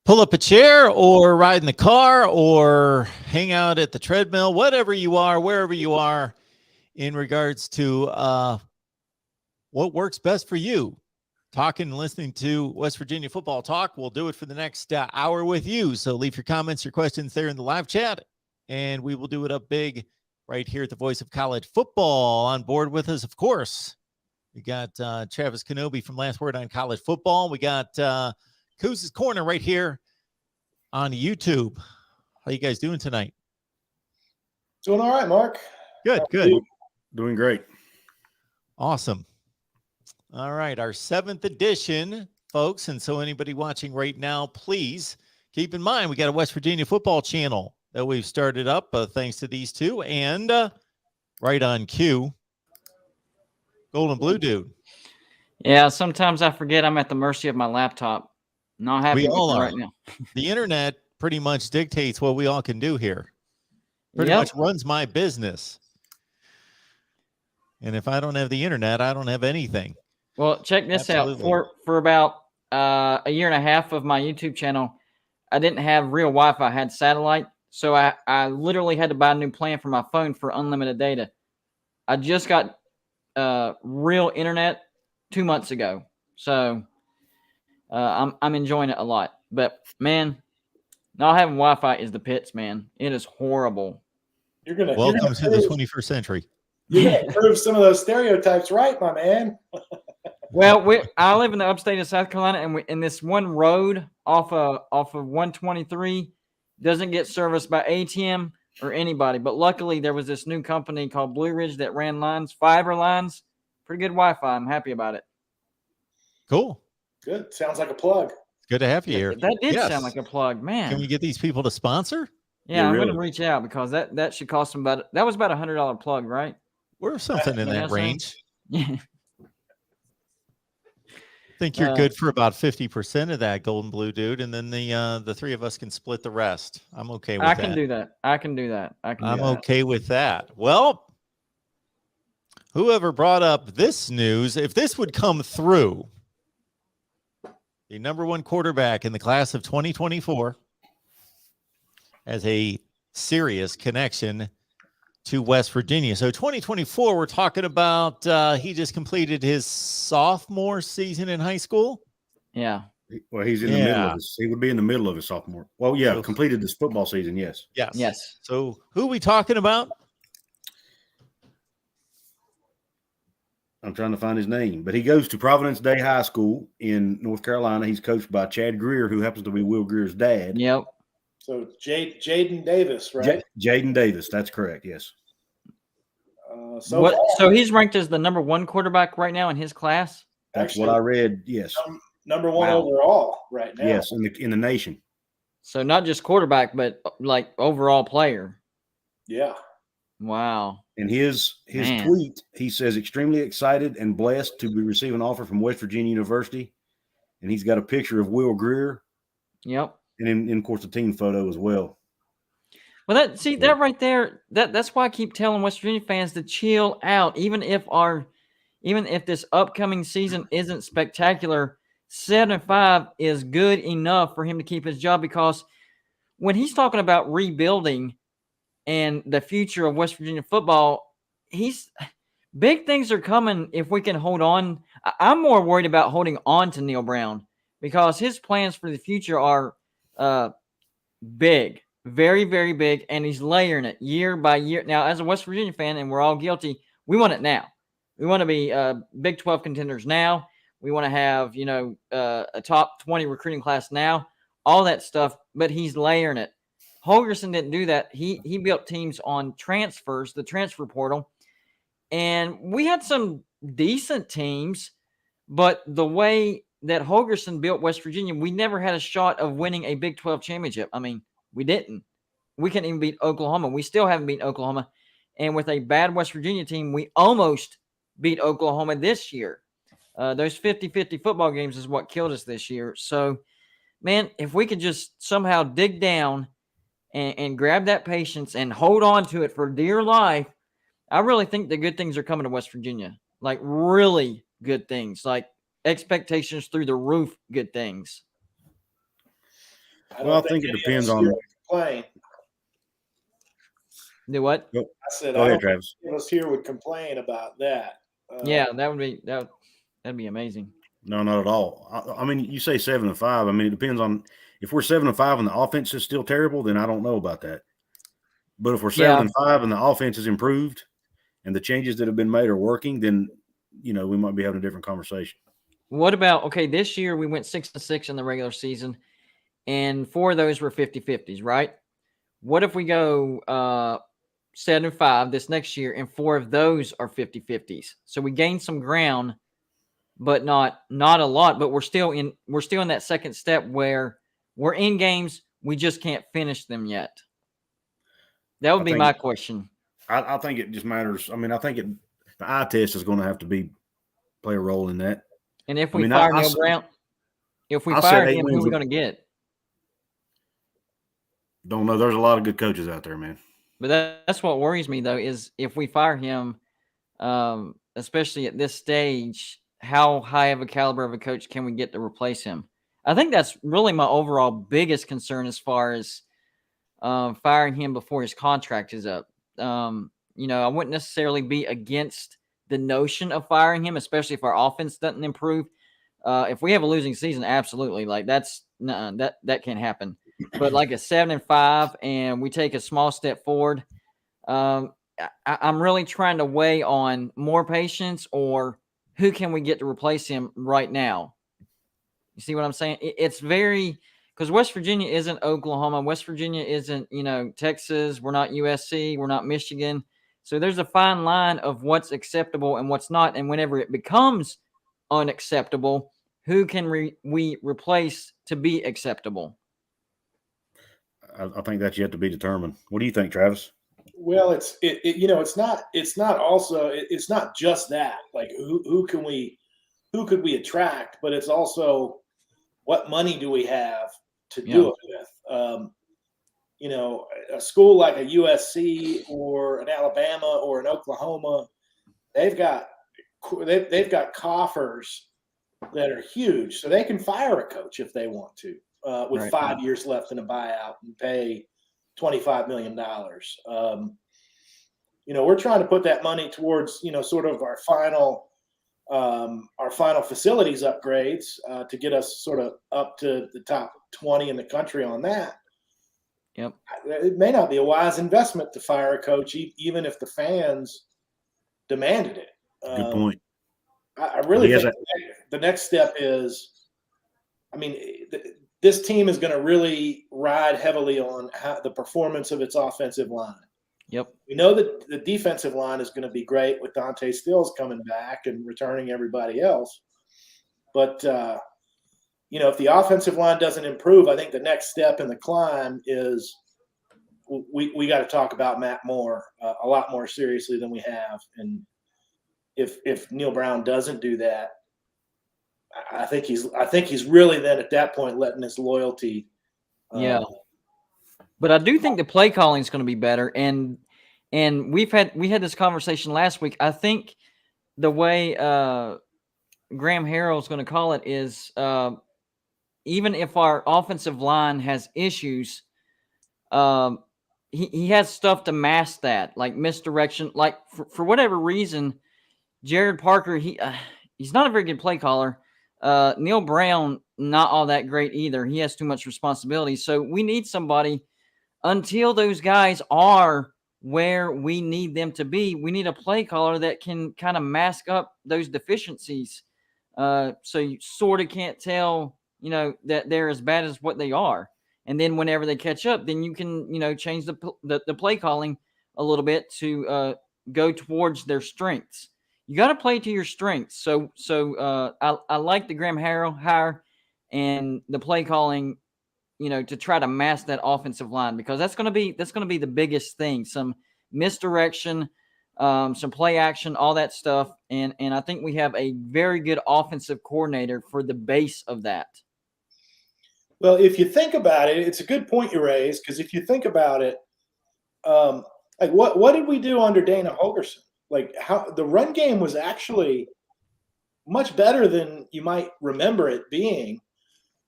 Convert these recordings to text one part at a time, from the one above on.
pull up a chair or ride in the car or hang out at the treadmill, whatever you are, wherever you are in regards to what works best for you. Talking and listening to West Virginia Football Talk. We'll do it for the next hour with you. So leave your comments, your questions there in the live chat, and we will do it up big right here at the Voice of College Football. On board with us, of course, we got Travis Kenobi from Last Word on College Football. We got Couz's Corner right here on YouTube. How you guys doing tonight? Doing all right, Mark. Good. Doing great. Awesome. All right, our 7th edition, folks. And so anybody watching right now, please keep in mind, we got a West Virginia football channel that we've started up thanks to these two. And right on cue, Golden Blue Dude. Yeah, sometimes I forget I'm at the mercy of my laptop. Not happy We all with it are. right now. The internet pretty much dictates what we all can do here. Pretty much runs my business. And if I don't have the internet, I don't have anything. Well, check this out. For about a year and a half of my YouTube channel, I didn't have real Wi-Fi. I had satellite. So I literally had to buy a new plan for my phone for unlimited data. I just got real internet 2 months ago. So I'm enjoying it a lot. But, man, not having Wi-Fi is the pits, man. It is horrible. Welcome to the 21st century. You're going to prove some of those stereotypes right, my man. Well, I live in the upstate of South Carolina, and in this one road off of 123 doesn't get serviced by ATM or anybody. But luckily, there was this new company called Blue Ridge that ran fiber lines. Pretty good Wi-Fi. I'm happy about it. Cool. Good. Sounds like a plug. It's good to have you here. That did sound like a plug, man. Can we get these people to sponsor? Yeah, I'm going to reach out because that should cost them that was about $100 plug, right? Or something in that range. Yeah. I think you're good for about 50% of that, Golden Blue Dude, and then the three of us can split the rest. I'm okay with that. I can do that. I'm okay with that. Well, whoever brought up this news, if this would come through, the number 1 quarterback in the class of 2024 has a serious connection to West Virginia. So 2024, we're talking about he just completed his sophomore season in high school. Yeah. Well, he's in the middle of his. He would be in the middle of his sophomore. Well, yeah, completed this football season. Yes. Yes. So who are we talking about? I'm trying to find his name, but he goes to Providence Day High School in North Carolina. He's coached by Chad Greer, who happens to be Will Greer's dad. Yep. So Jadyn Davis, right? Jadyn Davis. That's correct. Yes. So he's ranked as the number 1 quarterback right now in his class. That's what I read. Yes. Number 1 overall right now. Yes, in the nation. So not just quarterback, but like overall player. Yeah. Wow. In his tweet, he says extremely excited and blessed to be receiving an offer from West Virginia University, and he's got a picture of Will Greer. Yep. And in of course, the team photo as well. Well, that right there, that's why I keep telling West Virginia fans to chill out. Even if this upcoming season isn't spectacular, 7-5 is good enough for him to keep his job, because when he's talking about rebuilding and the future of West Virginia football, big things are coming if we can hold on. I'm more worried about holding on to Neil Brown, because his plans for the future are big, very, very big, and he's layering it year by year. Now, as a West Virginia fan, and we're all guilty, we want it now. We want to be Big 12 contenders now. We want to have, a top 20 recruiting class now, all that stuff, but he's layering it. Holgorsen didn't do that. He built teams on transfers, the transfer portal, and we had some decent teams, but the way that Holgorsen built West Virginia, we never had a shot of winning a Big 12 championship. I mean, we didn't. We couldn't even beat Oklahoma. We still haven't beaten Oklahoma. And with a bad West Virginia team, we almost beat Oklahoma this year. Those 50-50 football games is what killed us this year. So, man, if we could just somehow dig down and grab that patience and hold on to it for dear life, I really think the good things are coming to West Virginia. Like, really good things. Like, expectations through the roof, good things. Well, I think it depends on. Complain. Do what? I said, Go I ahead, don't Travis. think any of us here would complain about that. Yeah, that'd be amazing. No, not at all. I mean, you say 7-5. I mean, it depends on if we're 7-5 and the offense is still terrible, then I don't know about that. But if we're 7-5 and the offense is improved and the changes that have been made are working, then we might be having a different conversation. What about this year we went 6-6 in the regular season, and 4 of those were 50-50s, right? What if we go 7-5 this next year, and 4 of those are 50-50s? So we gain some ground, but not a lot. But we're still in that second step where we're in games, we just can't finish them yet. That would be my question. I think it just matters. I mean, I think the eye test is going to have to play a role in that. And if we fire Neil Brown, who are we going to get? Don't know. There's a lot of good coaches out there, man. But that's what worries me, though, is if we fire him, especially at this stage, how high of a caliber of a coach can we get to replace him? I think that's really my overall biggest concern as far as firing him before his contract is up. I wouldn't necessarily be against the notion of firing him, especially if our offense doesn't improve. If we have a losing season, absolutely. Like that can't happen. But like a 7-5 and we take a small step forward, I'm really trying to weigh on more patience or who can we get to replace him right now. You see what I'm saying? It's very because West Virginia isn't Oklahoma. West Virginia isn't, Texas. We're not USC. We're not Michigan. So there's a fine line of what's acceptable and what's not. And whenever it becomes unacceptable, who can we replace to be acceptable? I think that's yet to be determined. What do you think, Travis? Well, it's not just that. Like who could we attract? But it's also what money do we have to do it with? A school like a USC or an Alabama or an Oklahoma, they've got coffers that are huge, so they can fire a coach if they want to, with 5 years left in a buyout and pay $25 million. We're trying to put that money towards, sort of our final facilities upgrades to get us sort of up to the top 20 in the country on that. Yep. It may not be a wise investment to fire a coach, even if the fans demanded it. Good point. I really think the next step is, this team is going to really ride heavily on the performance of its offensive line. Yep. We know that the defensive line is going to be great with Dante Stills coming back and returning everybody else. But, if the offensive line doesn't improve, I think the next step in the climb is we got to talk about Matt Moore a lot more seriously than we have. And if Neil Brown doesn't do that, I think he's really then at that point letting his loyalty. But I do think the play calling is going to be better, and we had this conversation last week. I think the way Graham Harrell is going to call it is even if our offensive line has issues, he has stuff to mask that, like misdirection. Like for whatever reason, Jared Parker he's not a very good play caller. Neil Brown not all that great either. He has too much responsibility. So we need somebody. Until those guys are where we need them to be, we need a play caller that can kind of mask up those deficiencies. So you sort of can't tell, that they're as bad as what they are. And then whenever they catch up, then you can, change the play calling a little bit to go towards their strengths. You got to play to your strengths. So I like the Graham Harrell hire and the play calling, to try to mask that offensive line, because that's going to be the biggest thing. Some misdirection, some play action, all that stuff. And I think we have a very good offensive coordinator for the base of that. Well, if you think about it, it's a good point you raised, because if you think about it, like what did we do under Dana Holgorsen? Like how the run game was actually much better than you might remember it being.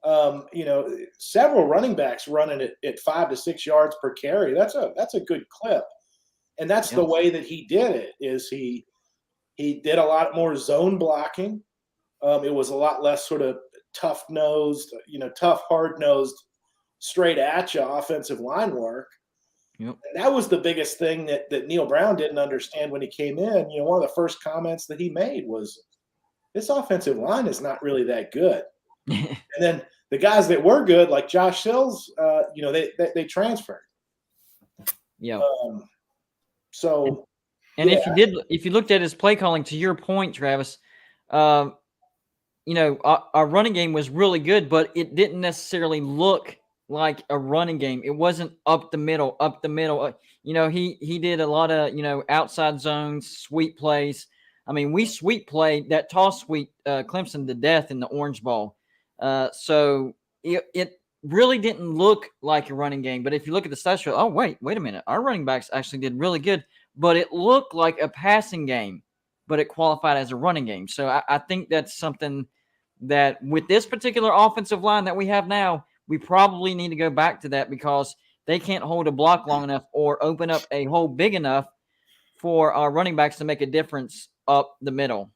Several running backs running at 5 to 6 yards per carry. That's a good clip. And that's the way that he did it, is he did a lot more zone blocking. It was a lot less sort of tough-nosed, tough, hard-nosed, straight at you offensive line work. Yep. And that was the biggest thing that Neil Brown didn't understand when he came in. One of the first comments that he made was, this offensive line is not really that good. And then the guys that were good, like Josh Sills, they transferred. Yeah. If you looked at his play calling, to your point, Travis, our running game was really good, but it didn't necessarily look like a running game. It wasn't up the middle. He did a lot of, outside zones, sweep plays. I mean, we sweep played that toss sweep Clemson to death in the Orange Bowl. So it really didn't look like a running game. But if you look at the stats, wait a minute. Our running backs actually did really good, but it looked like a passing game, but it qualified as a running game. So I think that's something that with this particular offensive line that we have now, we probably need to go back to that, because they can't hold a block long enough or open up a hole big enough for our running backs to make a difference up the middle.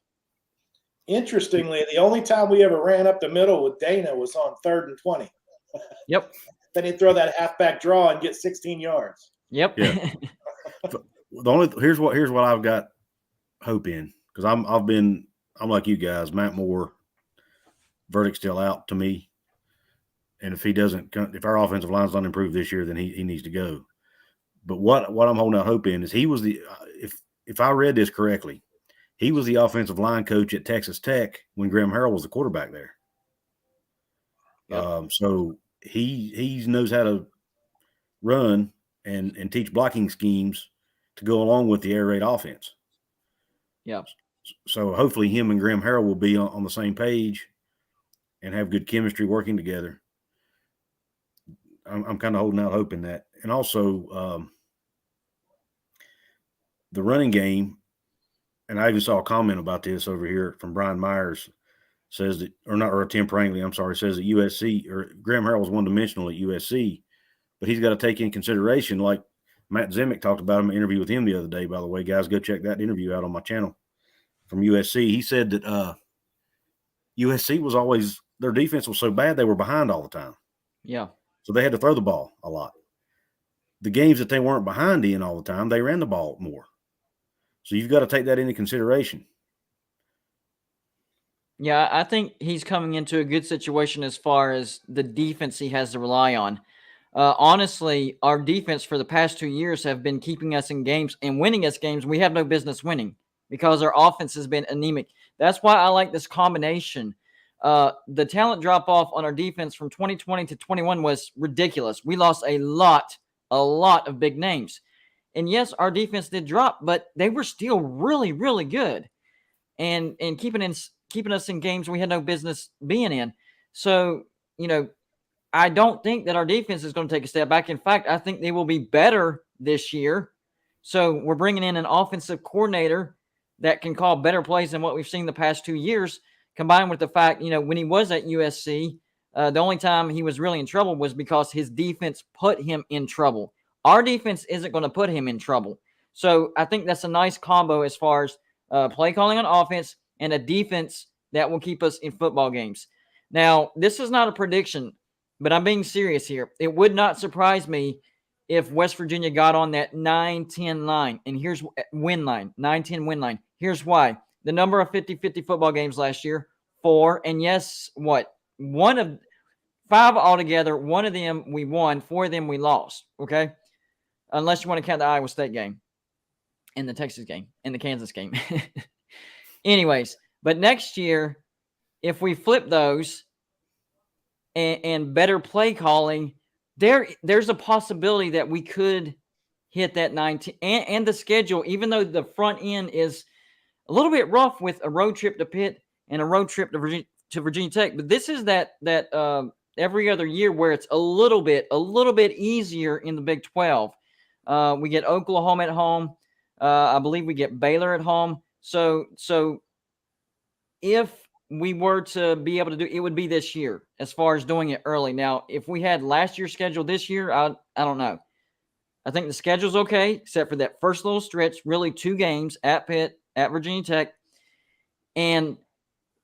Interestingly, the only time we ever ran up the middle with Dana was on 3rd and 20. Yep. Then he'd throw that halfback draw and get 16 yards. Yep. Yeah. Here's what I've got hope in, because I'm like you guys, Matt Moore, verdict still out to me. And if our offensive line's not improved this year, then he needs to go. But what I'm holding out hope in is he was if I read this correctly, he was the offensive line coach at Texas Tech when Graham Harrell was the quarterback there. Yep. So he knows how to run and teach blocking schemes to go along with the air raid offense. Yeah. So hopefully him and Graham Harrell will be on the same page and have good chemistry working together. I'm kind of holding out hope in that. And also the running game, and I even saw a comment about this over here from Brian Myers, says that, Tim Prangley, says that USC, or Graham Harrell was one-dimensional at USC, but he's got to take in consideration, like Matt Zimick talked about in an interview with him the other day, by the way. Guys, go check that interview out on my channel from USC. He said that USC was always, their defense was so bad they were behind all the time. Yeah. So they had to throw the ball a lot. The games that they weren't behind in all the time, they ran the ball more. So you've got to take that into consideration. Yeah, I think he's coming into a good situation as far as the defense he has to rely on. Honestly, our defense for the past 2 years have been keeping us in games and winning us games we have no business winning, because our offense has been anemic. That's why I like this combination. The talent drop-off on our defense from 2020 to 21 was ridiculous. We lost a lot of big names. And yes, our defense did drop, but they were still really, really good. And keeping us in games we had no business being in. So, I don't think that our defense is going to take a step back. In fact, I think they will be better this year. So we're bringing in an offensive coordinator that can call better plays than what we've seen the past 2 years, combined with the fact, when he was at USC, the only time he was really in trouble was because his defense put him in trouble. Our defense isn't going to put him in trouble. So I think that's a nice combo as far as play calling on offense and a defense that will keep us in football games. Now, this is not a prediction, but I'm being serious here. It would not surprise me if West Virginia got on that 9-10 line. And here's win line, 9-10 win line. Here's why. The number of 50-50 football games last year, 4. And yes, one of 5 altogether, one of them we won, 4 of them we lost, okay? Unless you want to count the Iowa State game and the Texas game and the Kansas game. Anyways, but next year, if we flip those and better play calling, there's a possibility that we could hit that 19 and the schedule, even though the front end is a little bit rough with a road trip to Pitt and a road trip to Virginia Tech. But this is that every other year where it's a little bit easier in the Big 12. We get Oklahoma at home. I believe we get Baylor at home. So if we were to be able to do, it would be this year as far as doing it early. Now, if we had last year's schedule this year, I don't know. I think the schedule's okay, except for that first little stretch, really 2 games at Pitt, at Virginia Tech. And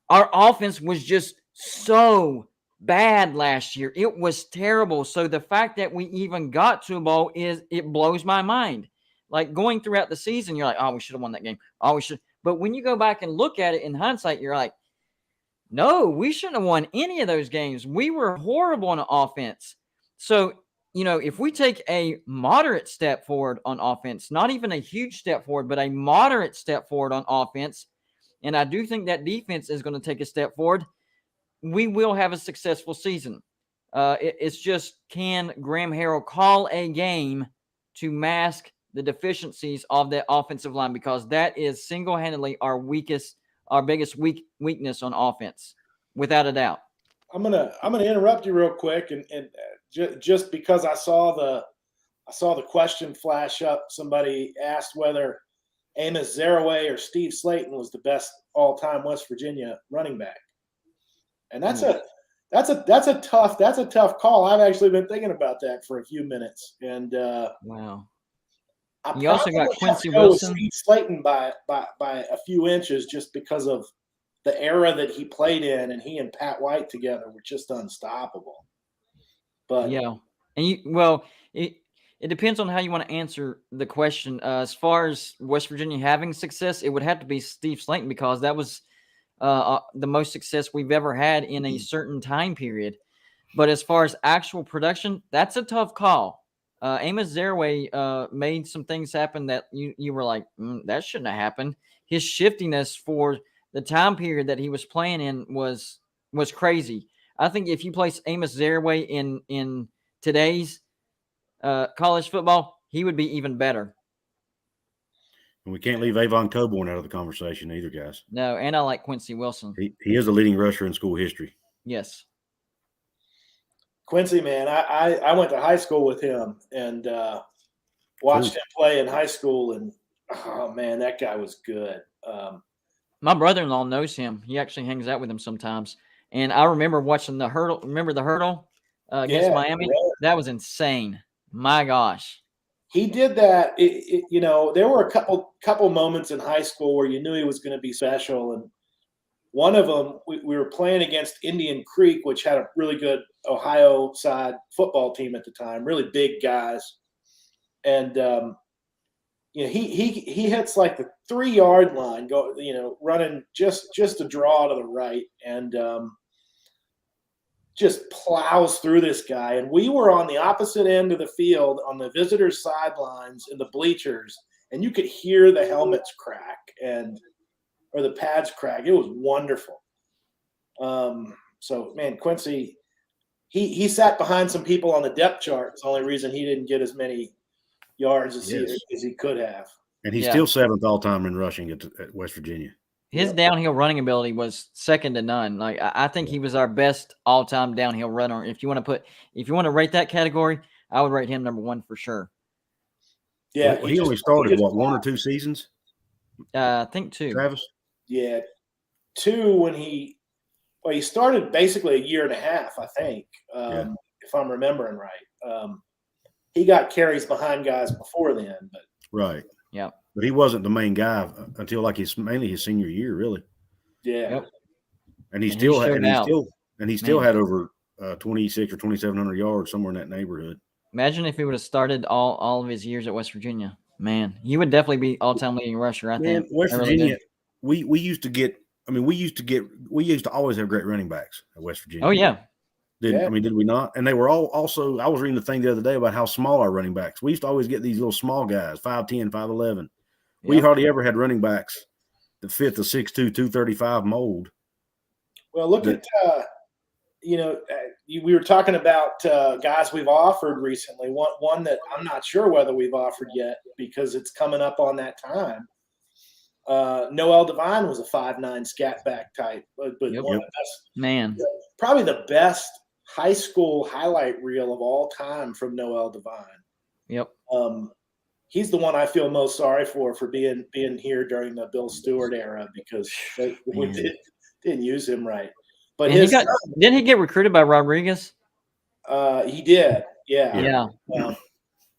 our offense was just so bad last year. It was terrible. So the fact that we even got to a bowl it blows my mind. Like going throughout the season, you're like, oh, we should have won that game. Oh, we should. But when you go back and look at it in hindsight, you're like, no, we shouldn't have won any of those games. We were horrible on offense. So, if we take a moderate step forward on offense, not even a huge step forward, but a moderate step forward on offense, and I do think that defense is going to take a step forward, we will have a successful season. It's just, can Graham Harrell call a game to mask the deficiencies of that offensive line? Because that is single-handedly our biggest weakness on offense, without a doubt. I'm gonna interrupt you real quick, and just because I saw the question flash up. Somebody asked whether Amos Zaraway or Steve Slayton was the best all-time West Virginia running back, and that's a tough call. I've actually been thinking about that for a few minutes, and wow. You also got Quincy Wilson. Steve Slayton by a few inches, just because of the era that he played in, and he and Pat White together were just unstoppable. But yeah, and it depends on how you want to answer the question. As far as West Virginia having success, it would have to be Steve Slayton, because that was the most success we've ever had in a certain time period. But as far as actual production, that's a tough call. Amos Zaraway made some things happen that you were like, that shouldn't have happened. His shiftiness for the time period that he was playing in was crazy. I think if you place Amos Zaraway in today's college football, he would be even better. And we can't leave Avon Coburn out of the conversation either, guys. No, and I like Quincy Wilson. He is the leading rusher in school history. Yes. Quincy, man, I went to high school with him and watched him play in high school, and oh man, that guy was good. My brother-in-law knows him. He actually hangs out with him sometimes. And I remember watching the hurdle. Remember the hurdle against Miami? Yeah. That was insane. My gosh. He did that. There were a couple moments in high school where you knew he was going to be special. And one of them, we were playing against Indian Creek, which had a really good Ohio side football team at the time, really big guys. And, he hits like the 3-yard line, running just a draw to the right, and just plows through this guy. And we were on the opposite end of the field on the visitors' sidelines in the bleachers, and you could hear the helmets crack or the pads crack. It was wonderful. So, man, Quincy, he sat behind some people on the depth chart. It's the only reason he didn't get as many yards as he could have. And he's still 7th all-time in rushing at West Virginia. His downhill running ability was second to none. Like, I think he was our best all-time downhill runner. If you want to rate that category, I would rate him number 1 for sure. Yeah, he only started 1 or 2 seasons. I think 2. Travis. Yeah, 2 when he started basically a year and a half, I think, if I'm remembering right. He got carries behind guys before then, but right. Yeah. But he wasn't the main guy until mainly his senior year, really. Yeah. Yep. And he still had over 26 or 2,700 yards, somewhere in that neighborhood. Imagine if he would have started all of his years at West Virginia. Man, he would definitely be all-time leading rusher, I think. West Virginia, we used to always have great running backs at West Virginia. Oh yeah. Did we not? And they were all also, I was reading the thing the other day about how small our running backs. We used to always get these little small guys, 5'10", 5'11". Yep. We hardly ever had running backs that fit the 6'2", 235 mold. Well, look at we were talking about guys we've offered recently. One that I'm not sure whether we've offered yet because it's coming up on that time. Noel Devine was a 5'9" scat back type, but one of the best, probably the best high school highlight reel of all time from Noel Devine. Yep. He's the one I feel most sorry for being here during the Bill Stewart era because didn't use him right. But And didn't he get recruited by Rodriguez? He did. Yeah. Yeah.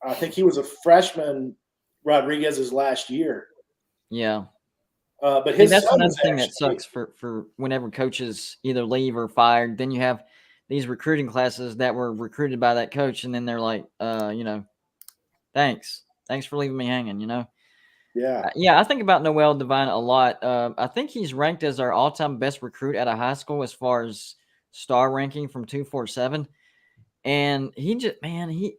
I think he was a freshman Rodriguez's last year. Yeah. But his that's son another was thing that actually- sucks for whenever coaches either leave or fired. Then you have these recruiting classes that were recruited by that coach, and then they're like, thanks for leaving me hanging. Yeah. Yeah, I think about Noel Devine a lot. I think he's ranked as our all-time best recruit out of high school as far as star ranking from 247. And he just, man, he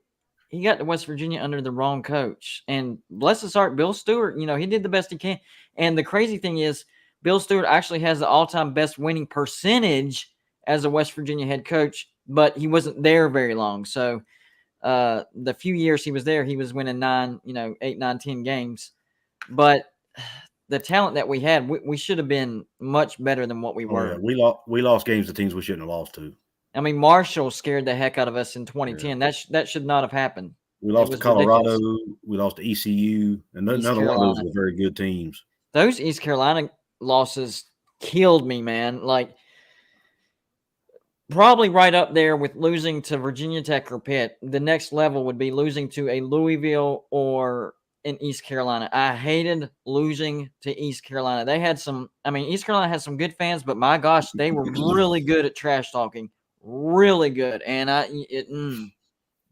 got to West Virginia under the wrong coach. And bless his heart, Bill Stewart, he did the best he can. And the crazy thing is, Bill Stewart actually has the all-time best winning percentage as a West Virginia head coach, but he wasn't there very long. So the few years he was there, he was winning 8, 9, 10 games. But the talent that we had, we should have been much better than what we were. Yeah. We lost games to teams we shouldn't have lost to. I mean, Marshall scared the heck out of us in 2010. Yeah. That should not have happened. We lost to Colorado. Ridiculous. We lost to ECU, and none of those were very good teams. Those East Carolina losses killed me, man. Like, probably right up there with losing to Virginia Tech or Pitt. The next level would be losing to a Louisville or in East Carolina. I hated losing to East Carolina. They had East Carolina had some good fans, but my gosh, they were really good at trash talking. Really good. And I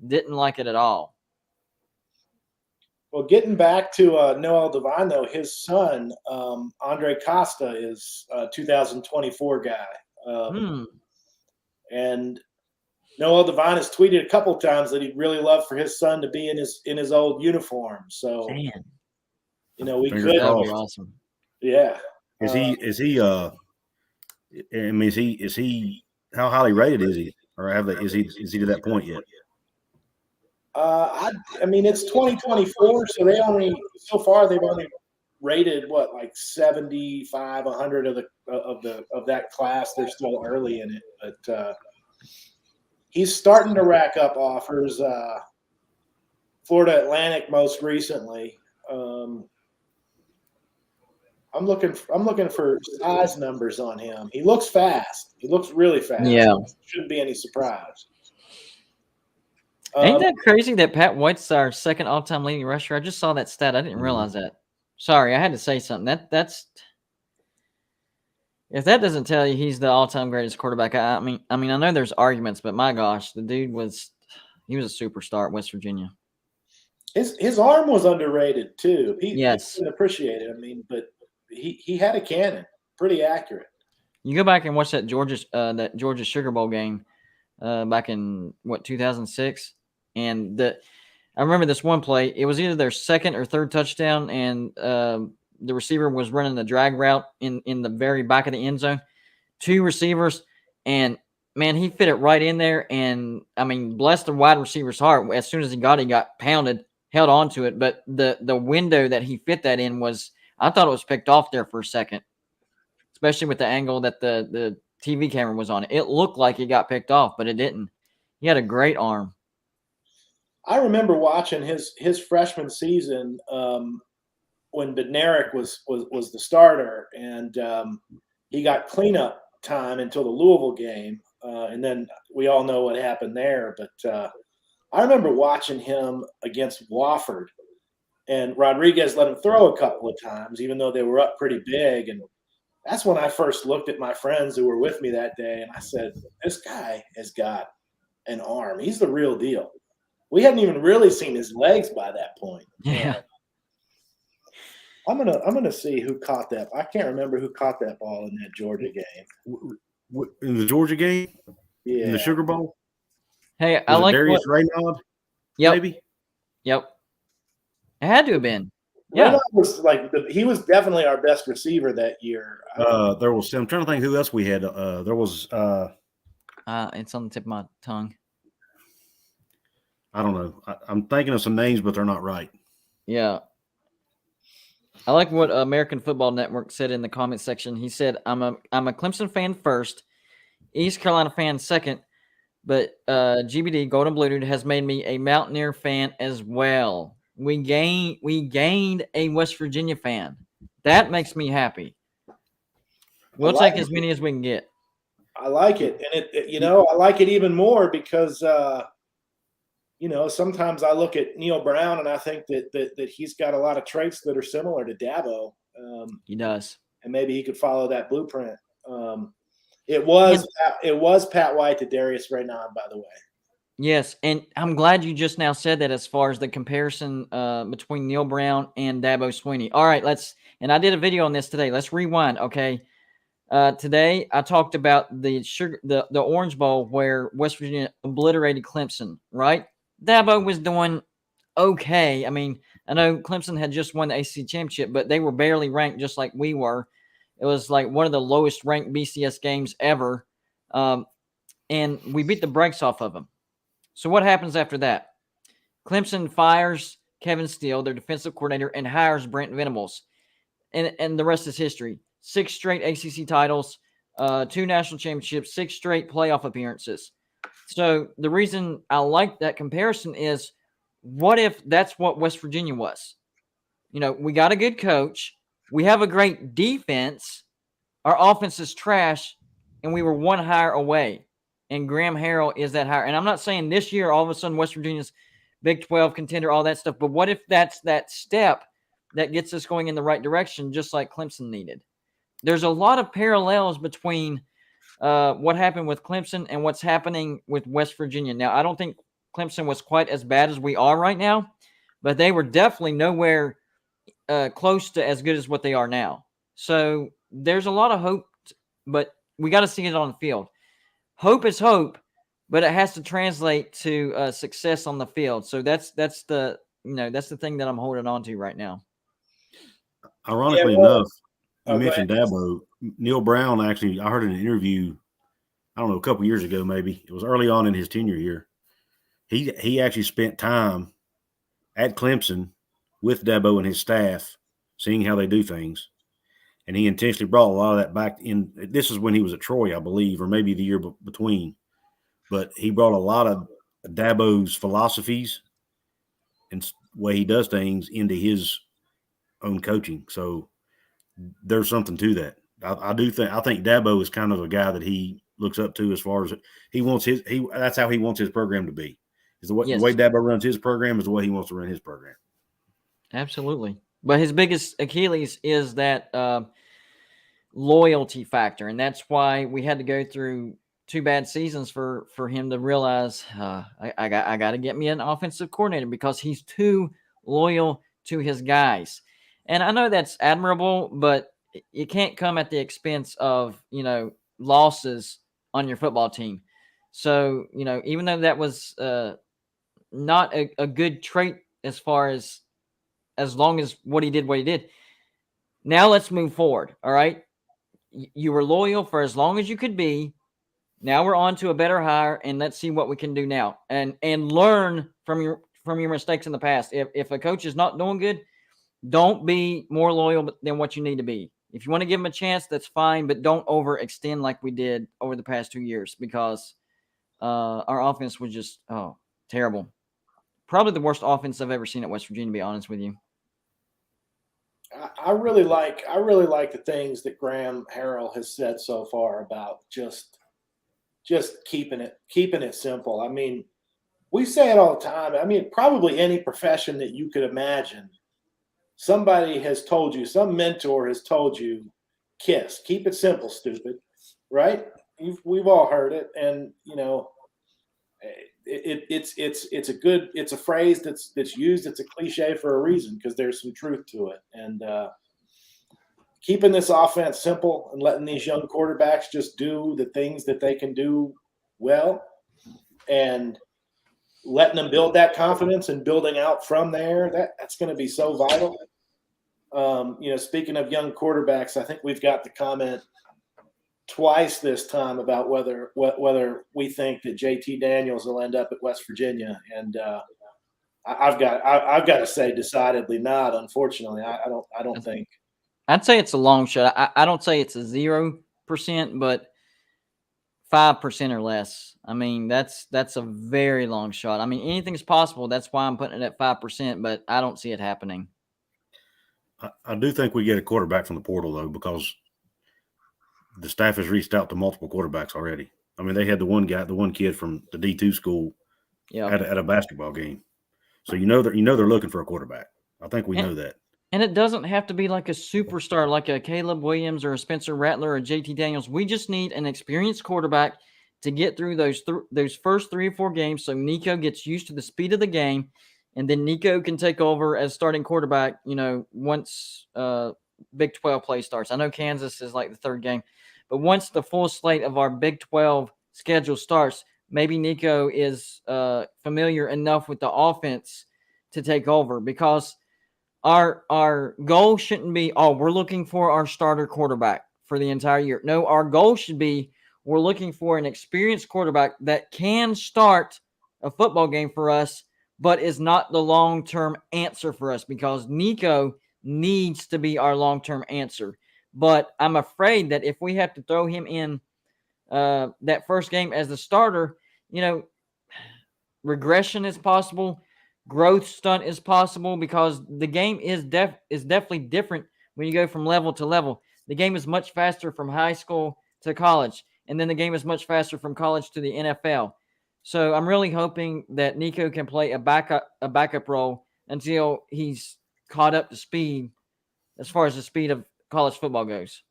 didn't like it at all. Well, getting back to Noel Devine, though, his son, Andre Costa, is a 2024 guy. And Noel Devine has tweeted a couple of times that he'd really love for his son to be in his old uniform. So, man. We could. That would be awesome. Yeah. Is he? How highly rated is he? Or is he to that point yet? It's 2024, so so far they've only rated like 75, 100 of that class. They're still early in it, but he's starting to rack up offers. Florida Atlantic most recently. I'm looking for size numbers on him. He looks fast. He looks really fast. Yeah, shouldn't be any surprise. Ain't that crazy that Pat White's our second all-time leading rusher? I just saw that stat. I didn't realize that. Sorry, I had to say something. That's if that doesn't tell you he's the all-time greatest quarterback. I mean, I know there's arguments, but my gosh, the dude was a superstar at West Virginia. His arm was underrated too. He didn't appreciate it. But he had a cannon, pretty accurate. You go back and watch that Georgia Sugar Bowl game back in 2006, and I remember this one play. It was either their second or third touchdown, and the receiver was running the drag route in the very back of the end zone. 2 receivers, and man, he fit it right in there. And bless the wide receiver's heart. As soon as he got pounded, held on to it. But the window that he fit that in was, I thought it was picked off there for a second, especially with the angle that the TV camera was on. It looked like it got picked off, but it didn't. He had a great arm. I remember watching his freshman season when Bednarik was the starter, and he got cleanup time until the Louisville game, and then we all know what happened there. But I remember watching him against Wofford, and Rodriguez let him throw a couple of times, even though they were up pretty big. And that's when I first looked at my friends who were with me that day, and I said, this guy has got an arm. He's the real deal. We hadn't even really seen his legs by that point. Yeah. I'm gonna see who caught that. I can't remember who caught that ball in that Georgia game. In the Georgia game? Yeah. In the Sugar Bowl? Hey, I like Darius Raynaud? Yep. Maybe? Yep. It had to have been. Yeah. Raynaud was he was definitely our best receiver that year. I'm trying to think who else we had. There was it's on the tip of my tongue. I don't know. I'm thinking of some names, but they're not right. Yeah. I like what American Football Network said in the comment section. He said, I'm a Clemson fan first, East Carolina fan second, but GBD, Golden Blue Dude, has made me a Mountaineer fan as well. We gained a West Virginia fan. That makes me happy. We'll take as many as we can get. I like it, and I like it even more because sometimes I look at Neil Brown and I think that he's got a lot of traits that are similar to Dabo. He does, and maybe he could follow that blueprint. It was Pat White to Darius Raynaud, by the way. Yes, and I'm glad you just now said that as far as the comparison between Neil Brown and Dabo Swinney. All right, and I did a video on this today. Let's rewind, okay? Today I talked about the Orange Bowl where West Virginia obliterated Clemson, right? Dabo was doing okay. I mean, I know Clemson had just won the ACC championship, but they were barely ranked just like we were. It was like one of the lowest ranked BCS games ever. And we beat the brakes off of them. So what happens after that? Clemson fires Kevin Steele, their defensive coordinator, and hires Brent Venables. And the rest is history. 6 straight ACC titles, 2 national championships, 6 straight playoff appearances. So the reason I like that comparison is, what if that's what West Virginia was? We got a good coach. We have a great defense. Our offense is trash, and we were 1 hire away. And Graham Harrell is that hire. And I'm not saying this year all of a sudden West Virginia's Big 12 contender, all that stuff. But what if that's that step that gets us going in the right direction, just like Clemson needed? There's a lot of parallels between what happened with Clemson and what's happening with West Virginia. Now, I don't think Clemson was quite as bad as we are right now, but they were definitely nowhere close to as good as what they are now. So there's a lot of hope, but we got to see it on the field. Hope is hope, but it has to translate to success on the field. So that's the thing that I'm holding on to right now. Ironically enough, you mentioned Dabo. Neil Brown, actually, I heard in an interview, I don't know, a couple years ago, maybe it was early on in his tenure here. He actually spent time at Clemson with Dabo and his staff, seeing how they do things. And he intentionally brought a lot of that back in. This is when he was at Troy, I believe, or maybe the year between. But he brought a lot of Dabo's philosophies and way he does things into his own coaching. So there's something to that. I think Dabo is kind of a guy that he looks up to as far as that's how he wants his program to be. The way Dabo runs his program is the way he wants to run his program. Absolutely. But his biggest Achilles is that loyalty factor. And that's why we had to go through 2 bad seasons for him to realize I got to get me an offensive coordinator because he's too loyal to his guys. And I know that's admirable, but it can't come at the expense of, losses on your football team. So, even though that was not a good trait as far as long as what he did. Now let's move forward. All right. You were loyal for as long as you could be. Now we're on to a better hire, and let's see what we can do now and learn from your mistakes in the past. If a coach is not doing good, don't be more loyal than what you need to be. If you want to give him a chance, that's fine, but don't overextend like we did over the past 2 years because our offense was just terrible. Probably the worst offense I've ever seen at West Virginia, to be honest with you. I really like the things that Graham Harrell has said so far about just keeping it simple. I mean, we say it all the time. I mean, probably any profession that you could imagine, somebody has told you, some mentor has told you, KISS, keep it simple, stupid, right? We've all heard it, and it's a phrase that's used. It's a cliche for a reason because there's some truth to it. And keeping this offense simple and letting these young quarterbacks just do the things that they can do well, and letting them build that confidence and building out from there. That's going to be so vital. Speaking of young quarterbacks, I think we've got the comment twice this time about whether we think that JT Daniels will end up at West Virginia, and I've got to say decidedly not. Unfortunately, I don't think. I'd say it's a long shot. I don't say it's a 0%, but 5% or less. I mean, that's a very long shot. I mean, anything's possible. That's why I'm putting it at 5%, but I don't see it happening. I do think we get a quarterback from the portal though, because the staff has reached out to multiple quarterbacks already. I mean, they had the one kid from the D2 school at a basketball game. So they're looking for a quarterback. I think we know that. And it doesn't have to be like a superstar, like a Caleb Williams or a Spencer Rattler or JT Daniels. We just need an experienced quarterback to get through those first 3 or 4 games, so Nico gets used to the speed of the game, and then Nico can take over as starting quarterback. Once Big 12 play starts. I know Kansas is like the 3rd game, but once the full slate of our Big 12 schedule starts, maybe Nico is familiar enough with the offense to take over, because our goal shouldn't be, we're looking for our starter quarterback for the entire year. No, our goal should be, we're looking for an experienced quarterback that can start a football game for us, but is not the long-term answer for us, because Nico needs to be our long-term answer. But I'm afraid that if we have to throw him in that first game as the starter, regression is possible. Growth stunt is possible, because the game is definitely different when you go from level to level. The game is much faster from high school to college, and then the game is much faster from college to the NFL. So I'm really hoping that Nico can play a backup role until he's caught up to speed as far as the speed of college football goes.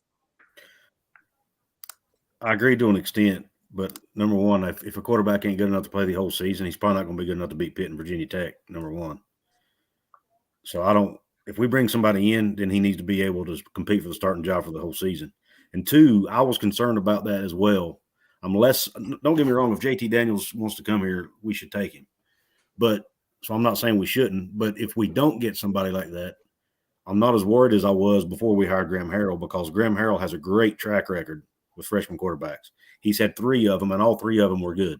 I agree to an extent. But number one, if a quarterback ain't good enough to play the whole season, he's probably not going to be good enough to beat Pitt and Virginia Tech, number one. So if we bring somebody in, then he needs to be able to compete for the starting job for the whole season. And 2, I was concerned about that as well. Don't get me wrong, if JT Daniels wants to come here, we should take him. So I'm not saying we shouldn't, but if we don't get somebody like that, I'm not as worried as I was before we hired Graham Harrell, because Graham Harrell has a great track record with freshman quarterbacks. He's had 3 of them, and all 3 of them were good.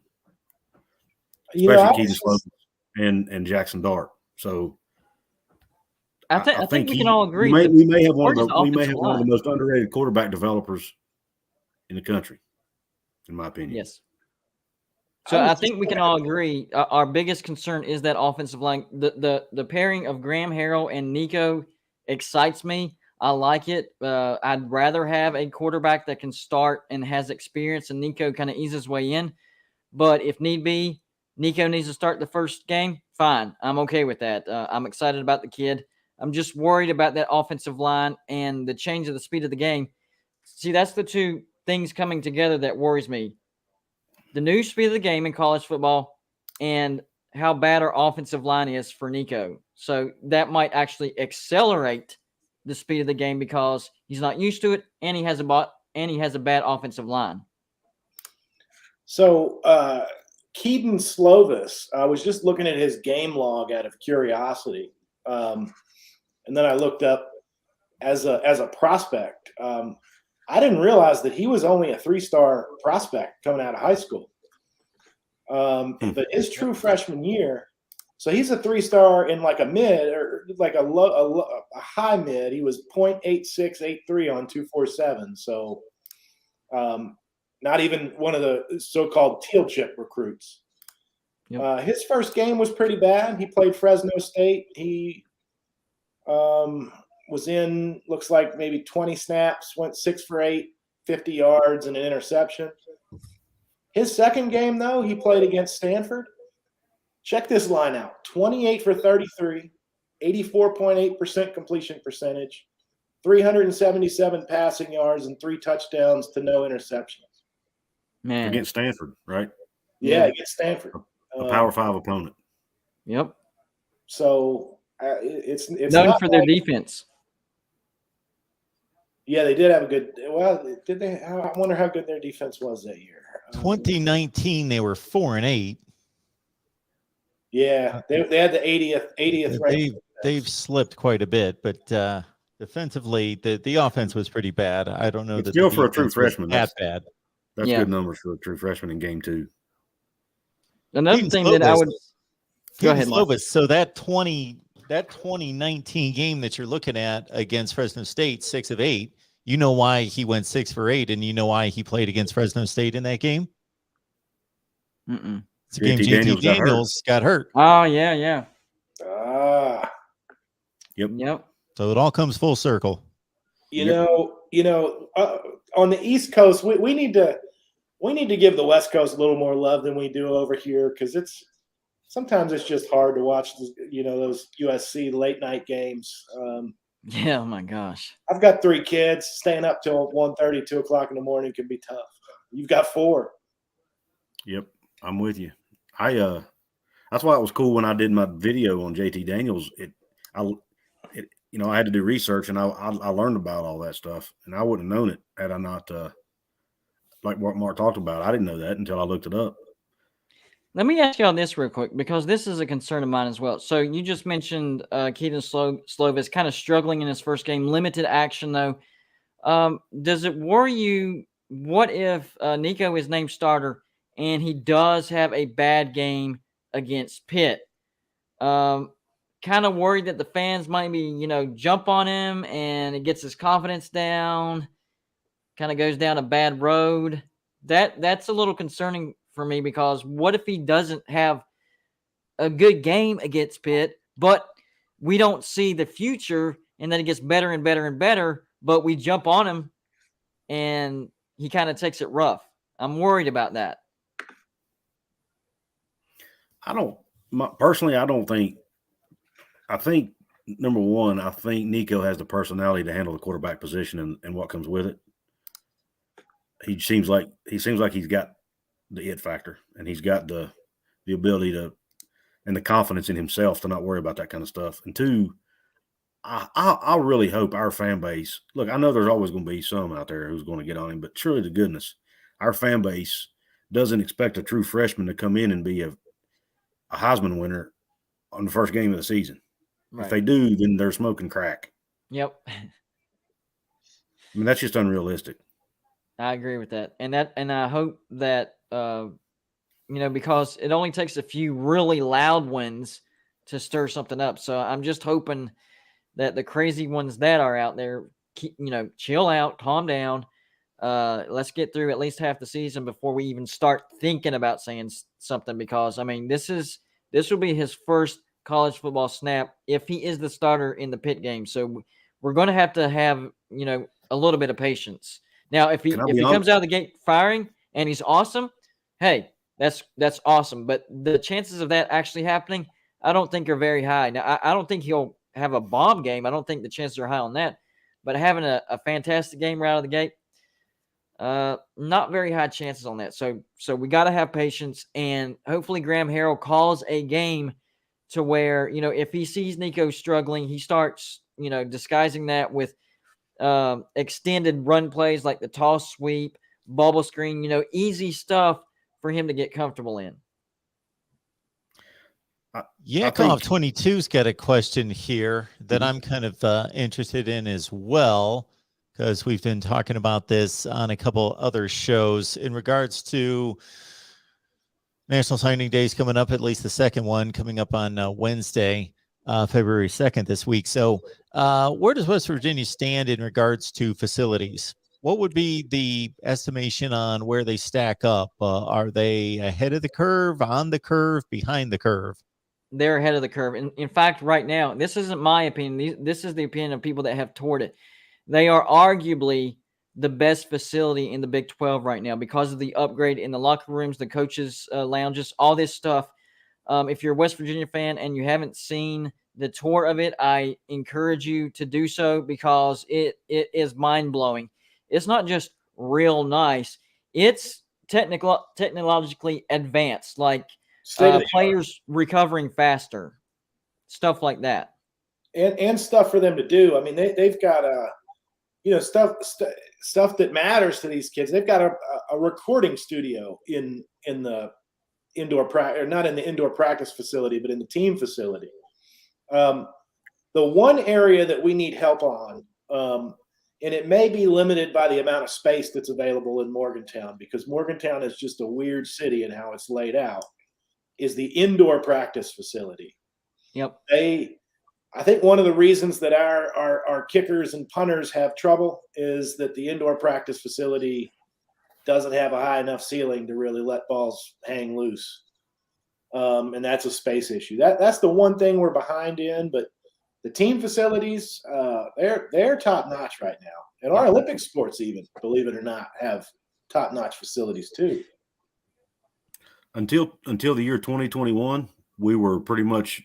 Especially Keaton Slovis and Jackson Dart. So I think we can all agree. We may have one of the most underrated quarterback developers in the country, in my opinion. Yes. So I think we can all agree. Our biggest concern is that offensive line. The pairing of Graham Harrell and Nico excites me. I like it. I'd rather have a quarterback that can start and has experience, and Nico kind of eases his way in. But if need be, Nico needs to start the first game, fine. I'm okay with that. I'm excited about the kid. I'm just worried about that offensive line and the change of the speed of the game. See, that's the 2 things coming together that worries me. The new speed of the game in college football and how bad our offensive line is for Nico. So that might actually accelerate the speed of the game, because he's not used to it, and he has a bad offensive line. So Keaton Slovis, I was just looking at his game log out of curiosity, and then I looked up as a prospect. I didn't realize that he was only a 3-star prospect coming out of high school. But his true freshman year, so he's a 3-star in like a mid, or like a high mid. He was 0.8683 on 247. So not even one of the so-called teal chip recruits. Yep. His first game was pretty bad. He played Fresno State. He was in, looks like maybe 20 snaps, went 6 for 8, 50 yards and an interception. His second game, though, he played against Stanford. Check this line out: 28 for 33, 84.8% completion percentage, 377 passing yards, and 3 touchdowns to no interceptions. Man, against Stanford, right? Yeah, against Stanford, a Power 5 opponent. Yep. So it's known for their defense. Yeah, they did have a good. Well, did they? I wonder how good their defense was that year. 2019, they were 4-8. Yeah, they had the 80th rank. They've slipped quite a bit, but defensively, the offense was pretty bad. I don't know that still for a true freshman that bad. That's good numbers for a true freshman in game 2. Another thing that I would go ahead, Slovis. So that 2019 game that you're looking at against Fresno State, 6 of 8. You know why he went 6 for 8, and you know why he played against Fresno State in that game? It's a game JT Daniels got hurt. Oh, yeah. Yep. So it all comes full circle. You know, on the East Coast, we need to give the West Coast a little more love than we do over here, because sometimes it's just hard to watch those USC late night games. Yeah, oh my gosh. I've got 3 kids. Staying up till 1:30, 2 o'clock in the morning can be tough. You've got 4. Yep, I'm with you. That's why it was cool when I did my video on JT Daniels. I had to do research, and I learned about all that stuff, and I wouldn't have known it had I not, like what Mark talked about. I didn't know that until I looked it up. Let me ask y'all this real quick, because this is a concern of mine as well. So you just mentioned Keaton Slovis kind of struggling in his first game, limited action though. Does it worry you? What if Nico is named starter and he does have a bad game against Pitt? Kind of worried that the fans might be, jump on him and it gets his confidence down, kind of goes down a bad road. That's a little concerning for me, because what if he doesn't have a good game against Pitt, but we don't see the future, and then it gets better and better and better, but we jump on him and he kind of takes it rough. I'm worried about that. Personally, I think number one, I think Nico has the personality to handle the quarterback position and what comes with it. He seems like he's got the it factor, and he's got the ability to, and the confidence in himself to not worry about that kind of stuff. And 2, I really hope our fan base, look, I know there's always going to be some out there who's going to get on him, but truly to goodness, our fan base doesn't expect a true freshman to come in and be a Heisman winner on the first game of the season. Right. If they do, then they're smoking crack. Yep. I mean, that's just unrealistic. I agree with that. And I hope that, because it only takes a few really loud ones to stir something up. So I'm just hoping that the crazy ones that are out there, chill out, calm down. Let's get through at least half the season before we even start thinking about saying something, because, I mean, this will be his first college football snap if he is the starter in the Pitt game. So we're going to have, a little bit of patience. Now, if he comes out of the gate firing and he's awesome, hey, that's awesome. But the chances of that actually happening, I don't think are very high. Now, I don't think he'll have a bomb game. I don't think the chances are high on that. But having a fantastic game right out of the gate, not very high chances on that. So we got to have patience, and hopefully Graham Harrell calls a game to where, if he sees Nico struggling, he starts, disguising that with extended run plays like the toss sweep, bubble screen, easy stuff for him to get comfortable in. Yakov 22's got a question here that I'm kind of interested in as well, because we've been talking about this on a couple other shows in regards to National Signing Days coming up, at least the second one coming up on Wednesday, February 2nd this week. So where does West Virginia stand in regards to facilities? What would be the estimation on where they stack up? Are they ahead of the curve, on the curve, behind the curve? They're ahead of the curve. In fact, right now, this isn't my opinion. This is the opinion of people that have toured it. They are arguably the best facility in the Big 12 right now because of the upgrade in the locker rooms, the coaches' lounges, all this stuff. If you're a West Virginia fan and you haven't seen the tour of it, I encourage you to do so, because it is mind-blowing. It's not just real nice. It's technologically advanced, like players recovering faster, stuff like that. And stuff for them to do. I mean, they've got stuff that matters to these kids. They've got a recording studio in the indoor practice, or not in the indoor practice facility, but in the team facility. The one area that we need help on, and it may be limited by the amount of space that's available in Morgantown, because Morgantown is just a weird city in how it's laid out, is the indoor practice facility. Yep. I think one of the reasons that our kickers and punters have trouble is that the indoor practice facility doesn't have a high enough ceiling to really let balls hang loose. And that's a space issue. That's the one thing we're behind in, but the team facilities, they're top notch right now. And our Olympic sports, even, believe it or not, have top-notch facilities too. Until the year 2021, we were pretty much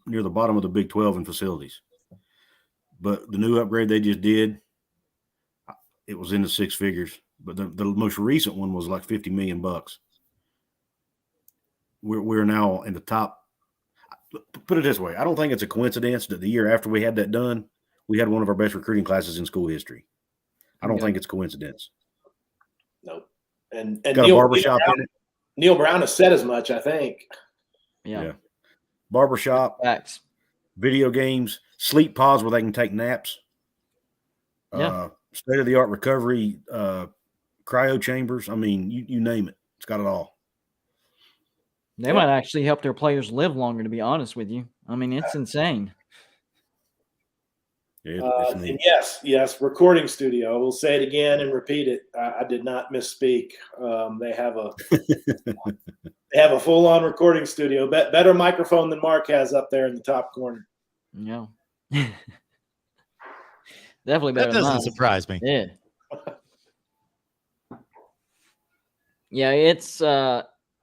near the bottom of the Big 12 in facilities. But the new upgrade they just did, it was in the six figures. But the most recent one was like $50 million. We're now in the top. Put it this way, I don't think it's a coincidence that the year after we had that done, we had one of our best recruiting classes in school history. I don't think it's coincidence. Nope. And got a barbershop in it. Neil Brown has said as much, I think. Yeah. Barbershop, Facts. video games, sleep pods where they can take naps. Yeah. State-of-the-art recovery, cryo chambers. I mean, you name it. It's got it all. They might actually help their players live longer, to be honest with you. I mean, it's insane. Yeah, and yes, recording studio. We'll say it again and repeat it. I did not misspeak. They have a full-on recording studio. Better microphone than Mark has up there in the top corner. Yeah. Definitely better. That doesn't than mine. surprise me. Yeah. Yeah,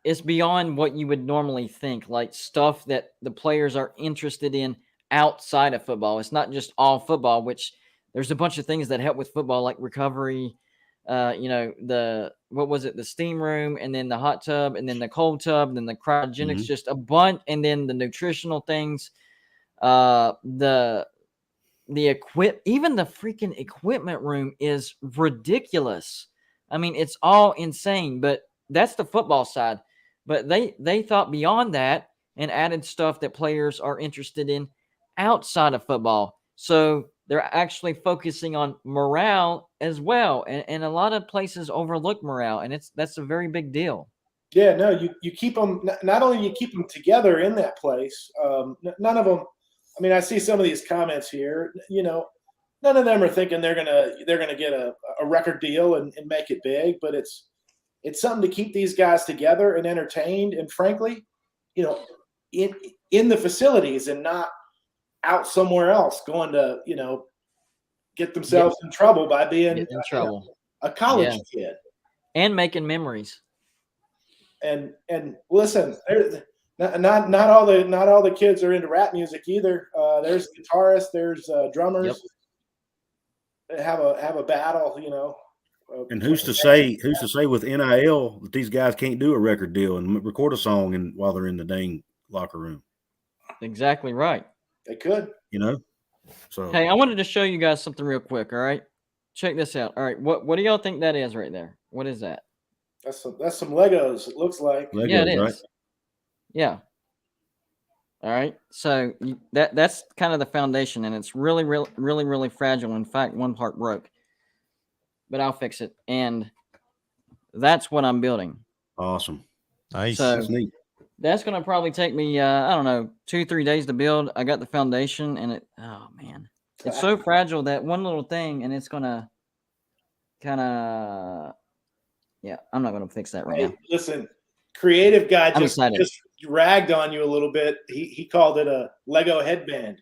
it's beyond what you would normally think, like stuff that the players are interested in outside of football. It's not just all football, which there's a bunch of things that help with football, like recovery, the steam room, and then the hot tub, and then the cold tub, and then the cryogenics, just a bunch, and then the nutritional things, even the freaking equipment room is ridiculous. I mean, it's all insane, but that's the football side. But they thought beyond that and added stuff that players are interested in outside of football. So they're actually focusing on morale as well. And a lot of places overlook morale, and that's a very big deal. Yeah, no, you keep them, not only you keep them together in that place, none of them, I mean, I see some of these comments here, none of them are thinking they're gonna get a record deal and make it big, but it's something to keep these guys together and entertained, and frankly, in the facilities and not out somewhere else going to, get themselves in trouble by being a college kid and making memories. And listen, not all the kids are into rap music either. There's guitarists, there's drummers. They have a battle, And who's to say with NIL that these guys can't do a record deal and record a song while they're in the dang locker room? Exactly right. They could. So hey, I wanted to show you guys something real quick. All right, check this out. All right, what do y'all think that is right there? What is that? That's some Legos. It looks like. Legos, yeah, it is. Right? Yeah. All right. So that's kind of the foundation, and it's really, really, really, really fragile. In fact, one part broke, but I'll fix it. And that's what I'm building. Awesome. Nice. So That's neat. that's going to probably take me, 2-3 days to build. I got the foundation, and it's so fragile that one little thing, and it's going to kind of, I'm not going to fix that right now. Listen, creative guy I'm just ragged on you a little bit. He called it a Lego headband.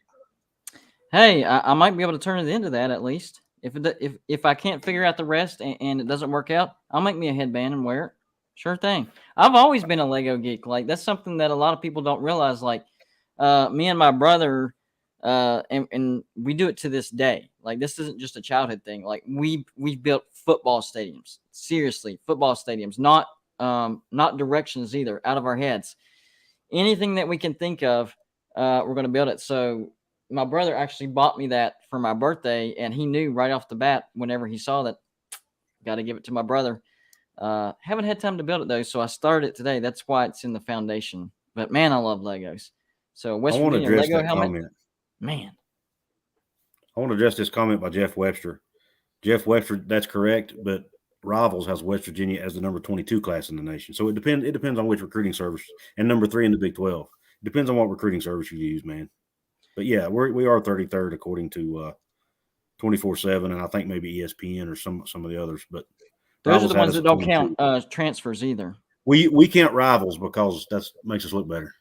Hey, I might be able to turn it into that at least. If I can't figure out the rest and it doesn't work out, I'll make me a headband and wear it. Sure thing. I've always been a Lego geek. Like, that's something that a lot of people don't realize. Like, me and my brother, and we do it to this day. Like, this isn't just a childhood thing. Like, we've built football stadiums. Seriously, football stadiums. Not directions either, out of our heads. Anything that we can think of, we're going to build it. So my brother actually bought me that for my birthday, and he knew right off the bat whenever he saw that, got to give it to my brother. Haven't had time to build it though, so I started it today. That's why it's in the foundation. But man, I love Legos. So West Virginia Lego helmet. Comment. Man, I want to address this comment by Jeff Webster. Jeff Webster, that's correct, but Rivals has West Virginia as the number 22 class in the nation. So it depends on which recruiting service, and number 3 in the Big 12. It depends on what recruiting service you use, man. But yeah, we are 33rd according to 24/7, and I think maybe ESPN or some of the others. But those are the ones that don't count transfers either. We count Rivals because that makes us look better.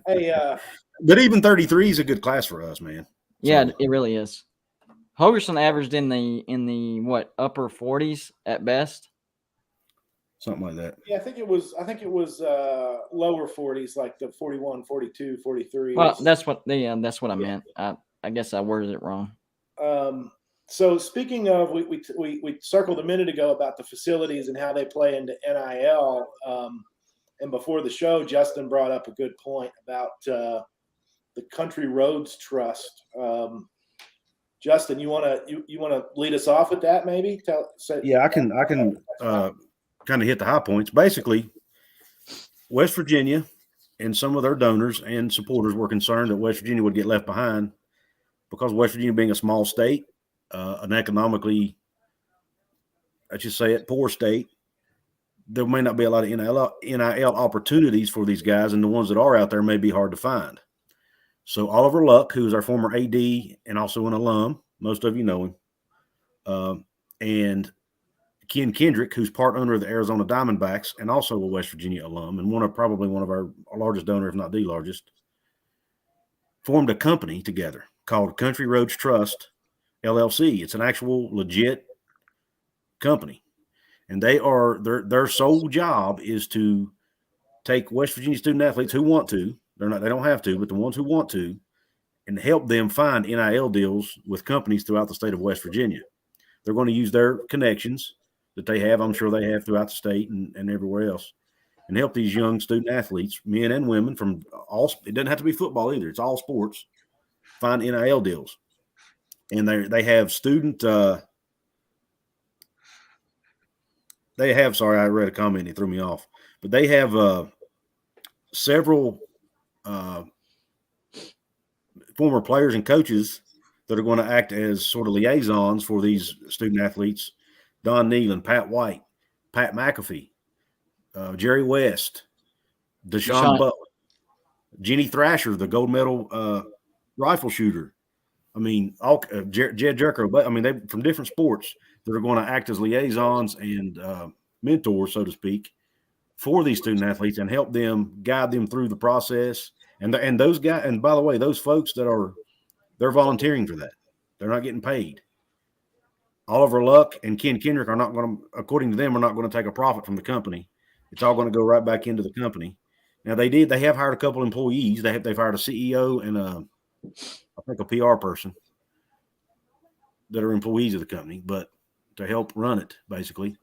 Hey, but even 33 is a good class for us, man. Yeah, it really is. Hogerson averaged in the what, upper 40s at best. something like that. Yeah, I think it was lower 40s, like the 41, 42, 43. Well, that's what I meant. I guess I worded it wrong. So speaking of, we circled a minute ago about the facilities and how they play into NIL. And before the show, Justin brought up a good point about the Country Roads Trust. Justin, you want to lead us off with that, maybe? Yeah, I can kind of hit the high points. Basically, West Virginia and some of their donors and supporters were concerned that West Virginia would get left behind because West Virginia being a small state, an economically, let's just say it, poor state. There may not be a lot of NIL opportunities for these guys, and the ones that are out there may be hard to find. So Oliver Luck, who is our former AD and also an alum, most of you know him, and Ken Kendrick, who's part owner of the Arizona Diamondbacks and also a West Virginia alum and probably one of our largest donors, if not the largest, formed a company together called Country Roads Trust LLC. It's an actual legit company. And their sole job is to take West Virginia student athletes who want to, they don't have to, but the ones who want to, and help them find NIL deals with companies throughout the state of West Virginia. They're going to use their connections that they have, I'm sure they have throughout the state and everywhere else, and help these young student athletes, men and women from all, it doesn't have to be football either, it's all sports, find NIL deals. And they have student, sorry, I read a comment and it threw me off, but they have several former players and coaches that are going to act as sort of liaisons for these student athletes. Don Nealon, Pat White, Pat McAfee, Jerry West, Deshaun Butler, Jenny Thrasher, the gold medal rifle shooter. I mean, all Jed Jerko, but I mean, they from different sports that are going to act as liaisons and mentors, so to speak, for these student athletes and help them, guide them through the process. And those guys, and by the way, those folks they're volunteering for that. They're not getting paid. Oliver Luck and Ken Kendrick are not going to, according to them, are not going to take a profit from the company. It's all going to go right back into the company. Now they have hired a couple employees. They've hired a CEO and I think a PR person that are employees of the company, but to help run it basically.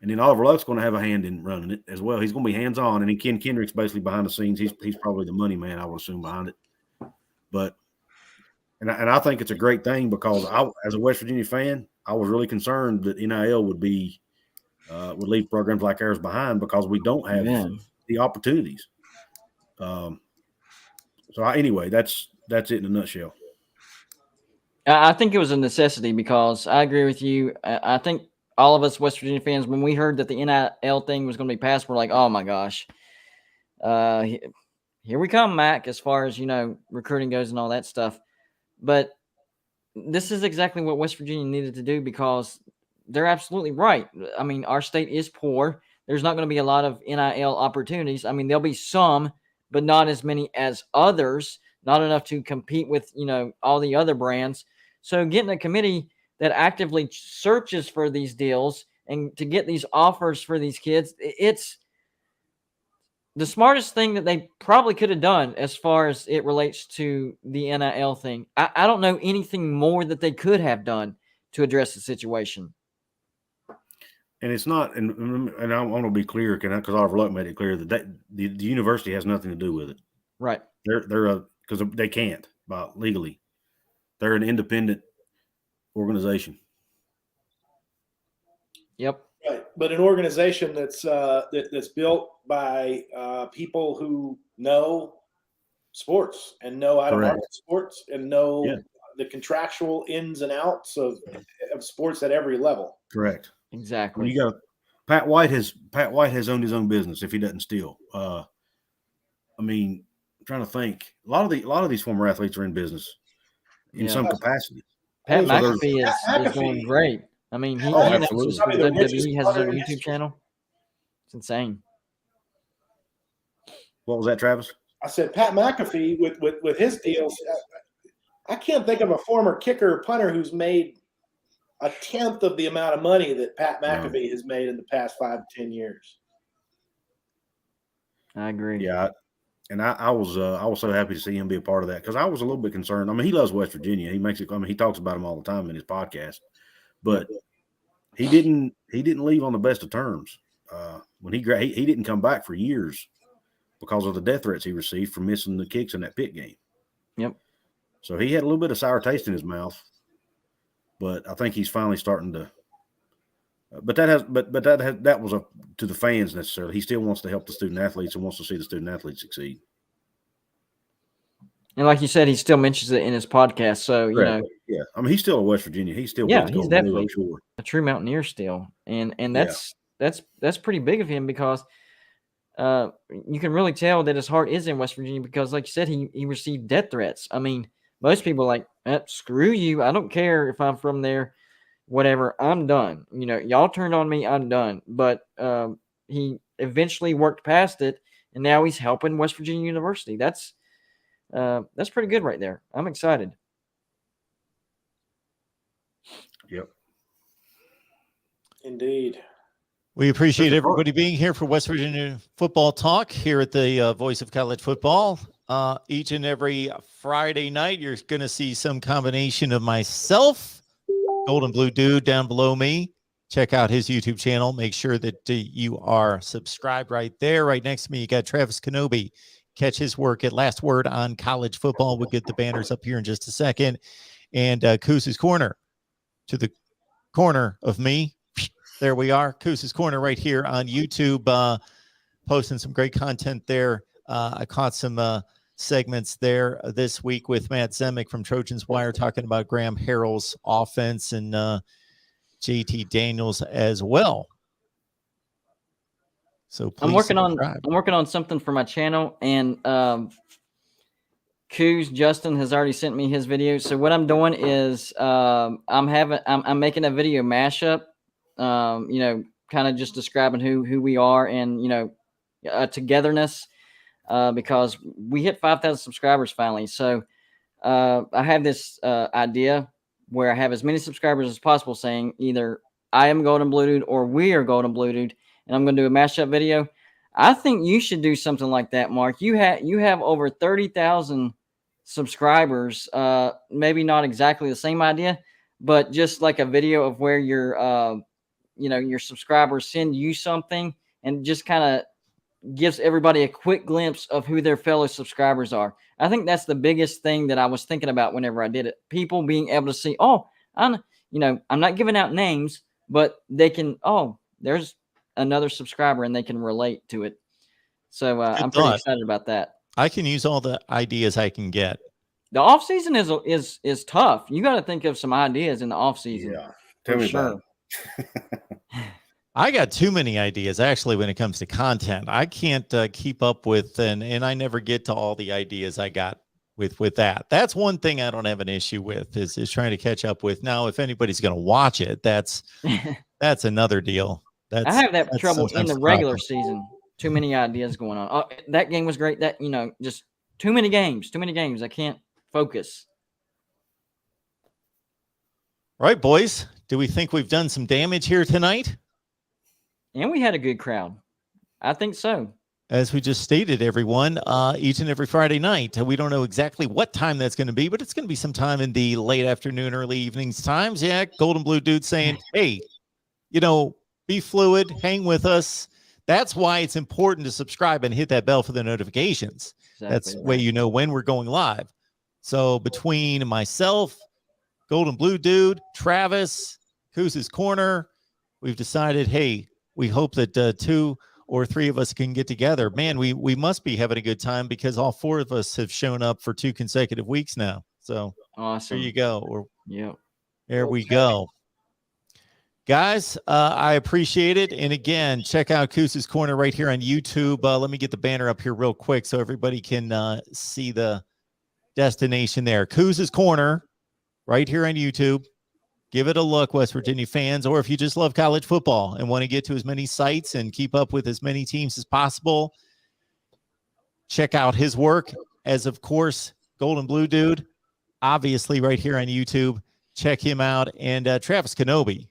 And then Oliver Luck's going to have a hand in running it as well. He's going to be hands-on. And then Ken Kendrick's basically behind the scenes. He's probably the money man, I would assume, behind it. But and I think it's a great thing because as a West Virginia fan, I was really concerned that NIL would leave programs like ours behind because we don't have the opportunities. Anyway, that's it in a nutshell. I think it was a necessity because I agree with you. I think all of us West Virginia fans, when we heard that the NIL thing was going to be passed, we're like, oh my gosh, here we come, Mac, as far as, recruiting goes and all that stuff. But this is exactly what West Virginia needed to do because they're absolutely right. I mean, our state is poor. There's not going to be a lot of NIL opportunities. I mean, there'll be some, but not as many as others, not enough to compete with, all the other brands. So getting a committee that actively searches for these deals and to get these offers for these kids, it's the smartest thing that they probably could have done as far as it relates to the NIL thing. I don't know anything more that they could have done to address the situation. And it's not, and I want to be clear, because Oliver Luck made it clear that the university has nothing to do with it. Right. They're because they can't legally. They're an independent organization. Yep. Right, but an organization that's built by people who know sports and know how to market sports and know the contractual ins and outs of sports at every level. Correct. Exactly. When you got Pat White has owned his own business if he doesn't steal. I mean, I'm trying to think. A lot of these former athletes are in business in some capacity. Pat McAfee is doing great. I mean, he announces for WWE, has his own YouTube channel. It's insane. What was that, Travis? I said Pat McAfee with his deals. I can't think of a former kicker or punter who's made a tenth of the amount of money that Pat McAfee has made in the past 5 to 10 years. I agree. Yeah. And I was so happy to see him be a part of that, because I was a little bit concerned. I mean, he loves West Virginia. He makes it. I mean, he talks about them all the time in his podcast, but he didn't leave on the best of terms. When he didn't come back for years because of the death threats he received from missing the kicks in that Pitt game. Yep. So he had a little bit of sour taste in his mouth, but I think he's finally starting to. But that was to the fans necessarily. He still wants to help the student athletes and wants to see the student athletes succeed. And like you said, he still mentions it in his podcast. So yeah. I mean, he's still a West Virginia. He's still he's definitely sure. a true Mountaineer still, and that's pretty big of him, because you can really tell that his heart is in West Virginia, because, like you said, he received death threats. I mean, most people are like, screw you. I don't care if I'm from there. Whatever, I'm done. Y'all turned on me, I'm done. But he eventually worked past it, and now he's helping West Virginia University. That's pretty good right there. I'm excited. Yep. Indeed. We appreciate everybody being here for West Virginia Football Talk here at the Voice of College Football. Each and every Friday night, you're going to see some combination of myself, Golden Blue Dude down below me. Check out his YouTube channel. Make sure that you are subscribed right there. Right next to me, you got Travis Kenobi. Catch his work at Last Word on College Football. We'll get the banners up here in just a second. And Coos's Corner to the corner of me. There we are. Coos's Corner right here on YouTube. Posting some great content there. I caught some segments there this week with Matt Zemek from Trojans Wire talking about Graham Harrell's offense and JT Daniels as well. So I'm working on something for my channel, and Justin has already sent me his video. So what I'm doing is I'm making a video mashup, kind of just describing who we are and togetherness. Because we hit 5,000 subscribers finally. So I have this idea where I have as many subscribers as possible saying either I am Golden Blue Dude or we are Golden Blue Dude, and I'm going to do a mashup video. I think you should do something like that, Mark. You have over 30,000 subscribers. Maybe not exactly the same idea, but just like a video of where your subscribers send you something, and just kind of gives everybody a quick glimpse of who their fellow subscribers are. I think that's the biggest thing that I was thinking about whenever I did it. People being able to see, I'm not giving out names, but they can, there's another subscriber, and they can relate to it. So I'm pretty excited about that. I can use all the ideas I can get. The off season is tough. You got to think of some ideas in the off season. Yeah. Tell me about it. I got too many ideas, actually, when it comes to content. I can't keep up with, and I never get to all the ideas I got with that. That's one thing I don't have an issue with is trying to catch up with. Now, if anybody's going to watch it, that's another deal. I have that trouble in the regular season. Too many ideas going on. That game was great. That, just too many games. I can't focus. All right, boys. Do we think we've done some damage here tonight? And we had a good crowd. I think so. As we just stated, everyone, each and every Friday night, we don't know exactly what time that's going to be, but it's going to be sometime in the late afternoon, early evenings times. Yeah, Golden Blue Dude saying, hey, be fluid, hang with us. That's why it's important to subscribe and hit that bell for the notifications. Exactly. That's the way you know when we're going live. So between myself, Golden Blue Dude, Travis, Coos's Corner, we've decided, hey, we hope that 2 or 3 of us can get together. Man, we must be having a good time because all 4 of us have shown up for 2 consecutive weeks now. So awesome. There you go. Yeah. There we go. Guys, I appreciate it. And again, check out Coos's Corner right here on YouTube. Let me get the banner up here real quick so everybody can see the destination there. Coos's Corner right here on YouTube. Give it a look, West Virginia fans, or if you just love college football and want to get to as many sites and keep up with as many teams as possible, check out his work. As, of course, Golden Blue Dude, obviously right here on YouTube. Check him out. And Travis Kenobi,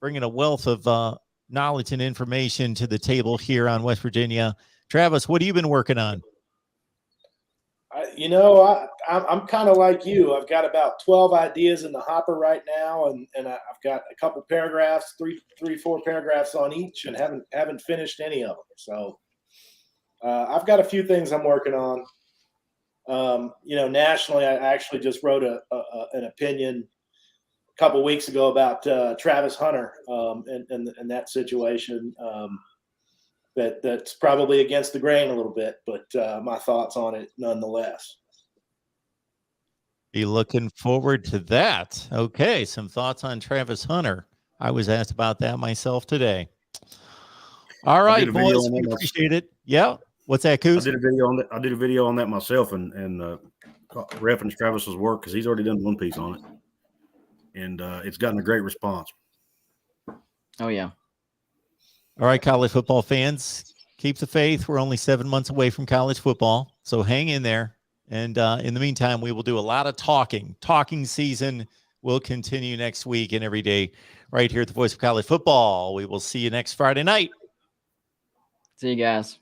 bringing a wealth of knowledge and information to the table here on West Virginia. Travis, what have you been working on? I'm kind of like you. I've got about 12 ideas in the hopper right now, and I've got a couple paragraphs, four paragraphs on each, and haven't finished any of them. So I've got a few things I'm working on. Nationally, I actually just wrote an opinion a couple weeks ago about Travis Hunter and that situation. That's probably against the grain a little bit, but my thoughts on it nonetheless. Be looking forward to that. Okay, some thoughts on Travis Hunter. I was asked about that myself today. All right, boys, we appreciate it. Yeah. What's that, Coos? I did a video on that myself and referenced Travis's work because he's already done one piece on it, and it's gotten a great response. Oh yeah. All right, college football fans, keep the faith. We're only 7 months away from college football, so hang in there. And in the meantime, we will do a lot of talking. Talking season will continue next week and every day right here at the Voice of College Football. We will see you next Friday night. See you guys.